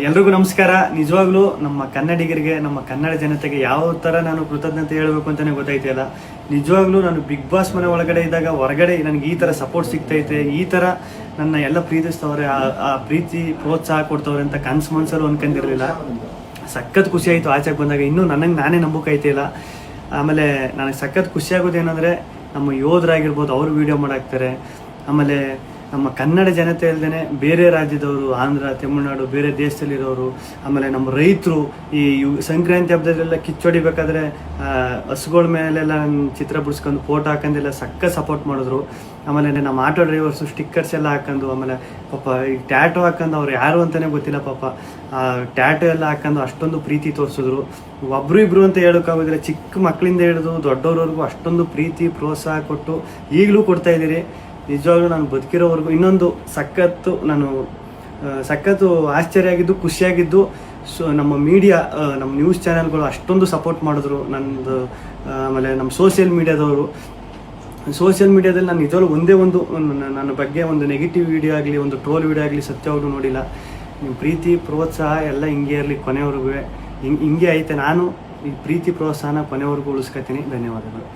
ಎಲ್ರಿಗೂ ನಮಸ್ಕಾರ. ನಿಜವಾಗ್ಲೂ ನಮ್ಮ ಕನ್ನಡಿಗರಿಗೆ, ನಮ್ಮ ಕನ್ನಡ ಜನತೆಗೆ ಯಾವ ಥರ ನಾನು ಕೃತಜ್ಞತೆ ಹೇಳಬೇಕು ಅಂತಲೇ ಗೊತ್ತಾಯ್ತಿಲ್ಲ. ನಿಜವಾಗ್ಲೂ ನಾನು ಬಿಗ್ ಬಾಸ್ ಮನೆ ಒಳಗಡೆ ಇದ್ದಾಗ ಹೊರಗಡೆ ನನಗೆ ಈ ಥರ ಸಪೋರ್ಟ್ ಸಿಗ್ತೈತೆ, ಈ ಥರ ನನ್ನ ಎಲ್ಲ ಪ್ರೀತಿಸ್ತವ್ರೆ, ಆ ಪ್ರೀತಿ ಪ್ರೋತ್ಸಾಹ ಕೊಡ್ತವ್ರೆ ಅಂತ ಕನ್ಸು ಮನ್ಸಲ್ಲೂ ಅನ್ಕೊಂಡಿರಲಿಲ್ಲ. ಸಖತ್ ಖುಷಿ ಆಯಿತು ಆಚೆಗೆ ಬಂದಾಗ. ಇನ್ನೂ ನನಗೆ ನಾನೇ ನಂಬೋಕಾಯ್ತಿಲ್ಲ. ಆಮೇಲೆ ನನಗೆ ಸಖತ್ ಖುಷಿ ಆಗೋದೇನೆಂದರೆ, ನಮ್ಮ ಯೋಧರಾಗಿರ್ಬೋದು ಅವರು ವೀಡಿಯೋ ಮಾಡಾಕ್ತಾರೆ. ಆಮೇಲೆ ನಮ್ಮ ಕನ್ನಡ ಜನತೆ ಅಲ್ಲದೆ ಬೇರೆ ರಾಜ್ಯದವರು, ಆಂಧ್ರ, ತಮಿಳುನಾಡು, ಬೇರೆ ದೇಶದಲ್ಲಿರೋರು, ಆಮೇಲೆ ನಮ್ಮ ರೈತರು ಈ ಸಂಕ್ರಾಂತಿ ಹಬ್ಬದಲ್ಲೆಲ್ಲ ಕಿಚ್ಚೊಡಿಬೇಕಾದ್ರೆ ಹಸುಗಳ ಮೇಲೆಲ್ಲ ಚಿತ್ರ ಬಿಡಿಸ್ಕೊಂಡು ಫೋಟೋ ಹಾಕೊಂಡೆಲ್ಲ ಸಕ್ಕ ಸಪೋರ್ಟ್ ಮಾಡಿದ್ರು. ಆಮೇಲೆ ನಮ್ಮ ಆಟೋ ಡ್ರೈವರ್ಸು ಸ್ಟಿಕ್ಕರ್ಸ್ ಎಲ್ಲ ಹಾಕೊಂಡು, ಆಮೇಲೆ ಪಾಪ ಈ ಟ್ಯಾಟೋ ಹಾಕೊಂಡು ಅವ್ರು ಯಾರು ಅಂತಲೇ ಗೊತ್ತಿಲ್ಲ ಪಾಪ, ಟ್ಯಾಟೋ ಎಲ್ಲ ಹಾಕೊಂಡು ಅಷ್ಟೊಂದು ಪ್ರೀತಿ ತೋರಿಸಿದ್ರು. ಒಬ್ರು ಇಬ್ರು ಅಂತ ಹೇಳೋಕ್ಕಾಗೋದಿಲ್ಲ, ಚಿಕ್ಕ ಮಕ್ಕಳಿಂದ ಹಿಡಿದು ದೊಡ್ಡವ್ರವರೆಗೂ ಅಷ್ಟೊಂದು ಪ್ರೀತಿ ಪ್ರೋತ್ಸಾಹ ಕೊಟ್ಟು ಈಗಲೂ ಕೊಡ್ತಾ ಇದ್ದೀರಿ. ನಿಜವಾಗ್ಲೂ ನಾನು ಬದುಕಿರೋವರೆಗೂ ಇನ್ನೊಂದು ಸಖತ್ತು ಆಶ್ಚರ್ಯ ಆಗಿದ್ದು, ಖುಷಿಯಾಗಿದ್ದು. ನಮ್ಮ ಮೀಡಿಯಾ, ನಮ್ಮ ನ್ಯೂಸ್ ಚಾನೆಲ್ಗಳು ಅಷ್ಟೊಂದು ಸಪೋರ್ಟ್ ಮಾಡಿದ್ರು ನನ್ನದು. ಆಮೇಲೆ ನಮ್ಮ ಸೋಷಿಯಲ್ ಮೀಡಿಯಾದಲ್ಲಿ ನಾನು ನಿಜವಾಗ್ಲೂ ಒಂದೇ ಒಂದು ನನ್ನ ಬಗ್ಗೆ ಒಂದು ನೆಗೆಟಿವ್ ವಿಡಿಯೋ ಆಗಲಿ, ಒಂದು ಟ್ರೋಲ್ ವಿಡಿಯೋ ಆಗಲಿ ಸತ್ಯವಾಗ್ಲೂ ನೋಡಿಲ್ಲ. ನಿಮ್ಮ ಪ್ರೀತಿ ಪ್ರೋತ್ಸಾಹ ಎಲ್ಲ ಹಿಂಗೆ ಇರಲಿ ಕೊನೆವರೆಗೂ. ಹಿಂಗೆ ಐತೆ. ನಾನು ಈ ಪ್ರೀತಿ ಪ್ರೋತ್ಸಾಹನ ಕೊನೆವರೆಗೂ ಉಳಿಸ್ಕೊತೀನಿ. ಧನ್ಯವಾದಗಳು.